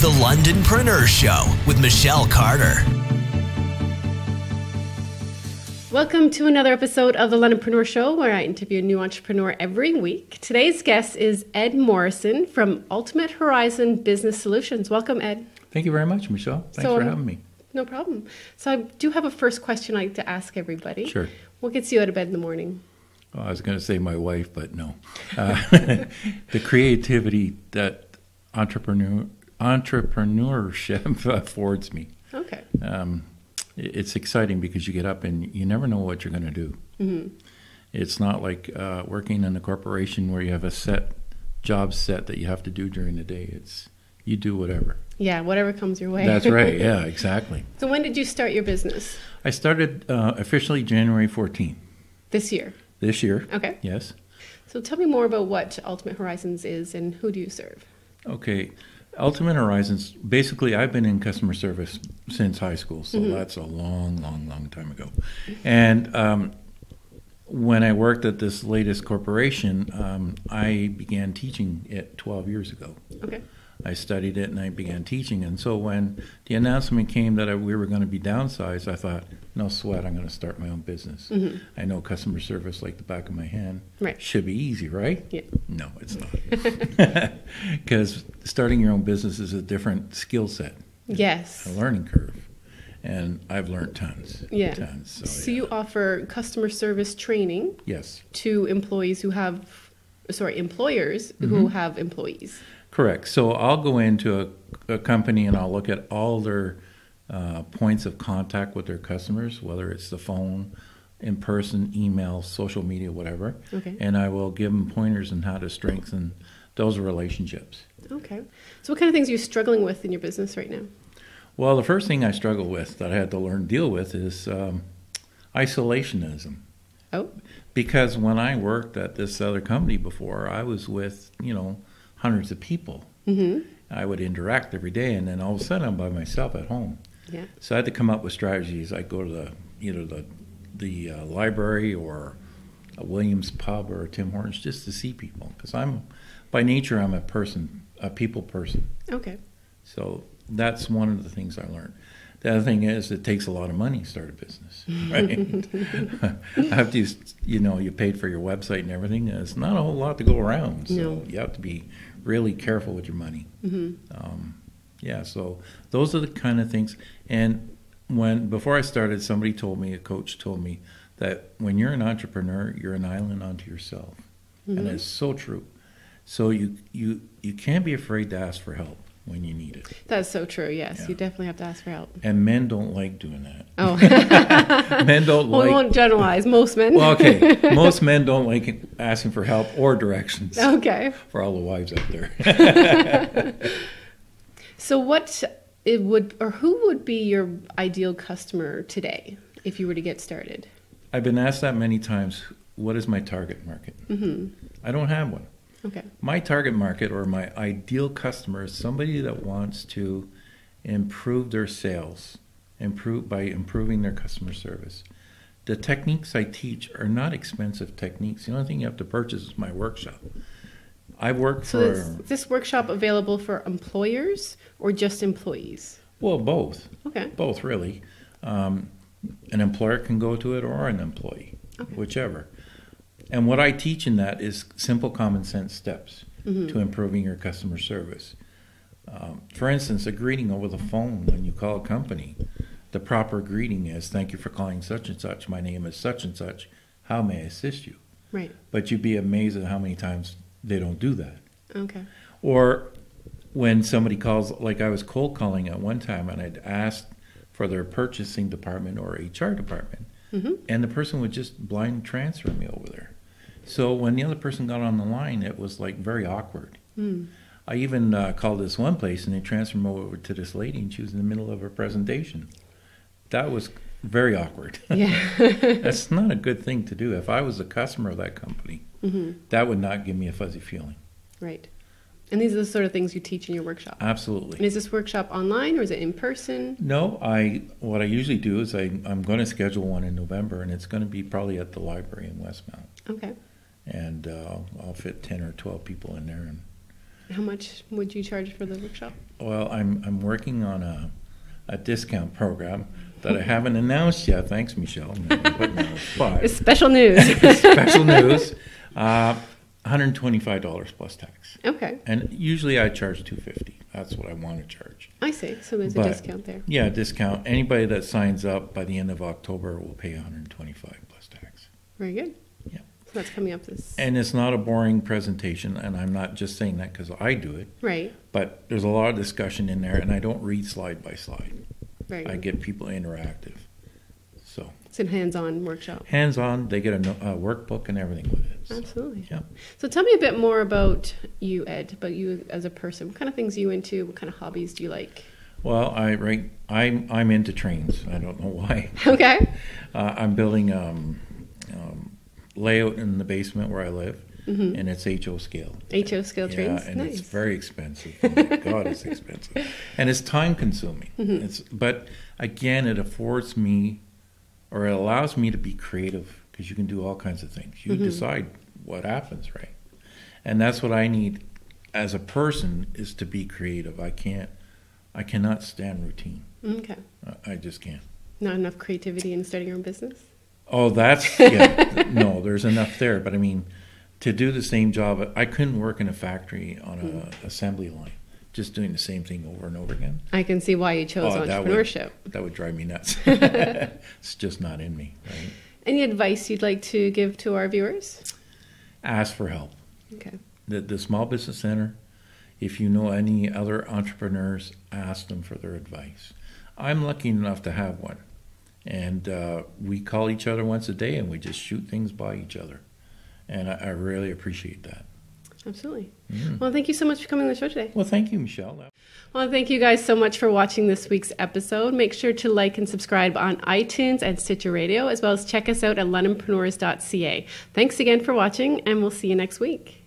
The Londonpreneur Show with Michelle Carter. Welcome to another episode of The Londonpreneur Show, where I interview a new entrepreneur every week. Today's guest is Ed Morrison from Ultimate Horizon Business Solutions. Welcome, Ed. Thank you very much, Michelle. Thanks for having me. No problem. So I do have a first question I like to ask everybody. Sure. What gets you out of bed in the morning? Oh, I was going to say my wife, but no. The creativity that entrepreneurship affords me. Okay. It's exciting because you get up and you never know what you're going to do. Mm-hmm. It's not like working in a corporation where you have a job set that you have to do during the day. You do whatever. Yeah, whatever comes your way. That's right. Yeah, exactly. So when did you start your business? I started officially January 14th. This year? This year. Okay. Yes. So tell me more about what Ultimate Horizons is and who do you serve? Okay. Ultimate Horizons, basically I've been in customer service since high school, so that's a long, long, long time ago. And when I worked at this latest corporation, I began teaching it 12 years ago. Okay. I studied it and I began teaching. And so when the announcement came that we were going to be downsized, I thought, no sweat, I'm going to start my own business. Mm-hmm. I know customer service like the back of my hand. Right. Should be easy, right? Yeah. No, it's not. Because starting your own business is a different skill set. Yes. A learning curve. And I've learned tons. Yeah. Tons. So you offer customer service training Yes. to employers who have employees. Correct. So I'll go into a company and I'll look at all their points of contact with their customers, whether it's the phone, in person, email, social media, whatever. Okay. And I will give them pointers on how to strengthen those relationships. Okay. So what kind of things are you struggling with in your business right now? Well, the first thing I struggle with that I had to learn to deal with is isolationism. Oh. Because when I worked at this other company before, I was with, hundreds of people. Mm-hmm. I would interact every day, and then all of a sudden I'm by myself at home. Yeah. So I had to come up with strategies. I'd go to the library or a Williams pub or a Tim Hortons just to see people, because by nature I'm a people person. Okay. So that's one of the things I learned. The other thing is it takes a lot of money to start a business, right? After you paid for your website and everything, there's not a whole lot to go around. So No. you have to be really careful with your money. Mm-hmm. So those are the kind of things. And before I started, a coach told me that when you're an entrepreneur, you're an island unto yourself. Mm-hmm. And it's so true. So you can't be afraid to ask for help when you need it. That's so true, yes. Yeah. You definitely have to ask for help. And men don't like doing that. Oh. Men don't Well, like... we won't generalize. Most men. Well, okay. Most men don't like asking for help or directions. Okay. For all the wives out there. So who would be your ideal customer today if you were to get started? I've been asked that many times, what is my target market? Mm-hmm. I don't have one. Okay. My target market or my ideal customer is somebody that wants to improve their sales, by improving their customer service. The techniques I teach are not expensive techniques. The only thing you have to purchase is my workshop. I work So is this workshop available for employers or just employees? Well, both. Okay. Both, really. An employer can go to it or an employee, Okay. whichever. And what I teach in that is simple common sense steps to improving your customer service. For instance, a greeting over the phone when you call a company. The proper greeting is, thank you for calling such and such. My name is such and such. How may I assist you? Right. But you'd be amazed at how many times they don't do that. Okay. Or when somebody calls, like I was cold calling at one time and I'd asked for their purchasing department or HR department. Mm-hmm. And the person would just blind transfer me over there. So when the other person got on the line, it was like very awkward. Mm. I even called this one place and they transferred me over to this lady and she was in the middle of her presentation. That was very awkward. Yeah. That's not a good thing to do. If I was a customer of that company, that would not give me a fuzzy feeling. Right. And these are the sort of things you teach in your workshop? Absolutely. And is this workshop online or is it in person? No, what I usually do is I'm going to schedule one in November, and it's going to be probably at the library in Westmount. Okay. And I'll fit 10 or 12 people in there. And How much would you charge for the workshop? Well, I'm working on a discount program that I haven't announced yet. Thanks, Michelle. But It's special news. special news. $125 plus tax. Okay. And usually I charge $250. That's what I want to charge. I see. So there's a discount there. Yeah, discount. Anybody that signs up by the end of October will pay $125 plus tax. Very good. Yeah. So that's coming up this. And it's not a boring presentation, and I'm not just saying that because I do it. Right. But there's a lot of discussion in there, and I don't read slide by slide. Very good. I get people interactive. So It's a hands-on workshop. hands-on, they get a workbook and everything with it. So, Absolutely. yeah. So tell me a bit more about you, Ed, about you as a person. What kind of things are you into? What kind of hobbies do you like? Well, I'm into trains. I don't know why. Okay. I'm building layout in the basement where I live, and it's HO scale. HO scale trains? Yeah, and Nice. it's very expensive. Oh my God, it's expensive. And it's time consuming. But again, it affords me, or it allows me to be creative, because you can do all kinds of things. You decide what happens, right? And that's what I need as a person, is to be creative. I cannot stand routine. Okay. I just can't. Not enough creativity in starting your own business? Oh, that's, yeah. No, there's enough there. But I mean, to do the same job, I couldn't work in a factory on an assembly line, just doing the same thing over and over again. I can see why you chose entrepreneurship. That would drive me nuts. It's just not in me, right? Any advice you'd like to give to our viewers? Ask for help. Okay. The Small Business Center, if you know any other entrepreneurs, ask them for their advice. I'm lucky enough to have one. And we call each other once a day, and we just shoot things by each other. And I really appreciate that. Absolutely. Well, thank you so much for coming on the show today. Well, thank you, Michelle. Well, thank you guys so much for watching this week's episode. Make sure to like and subscribe on iTunes and Stitcher Radio, as well as check us out at londonpreneurs.ca. Thanks again for watching, and we'll see you next week.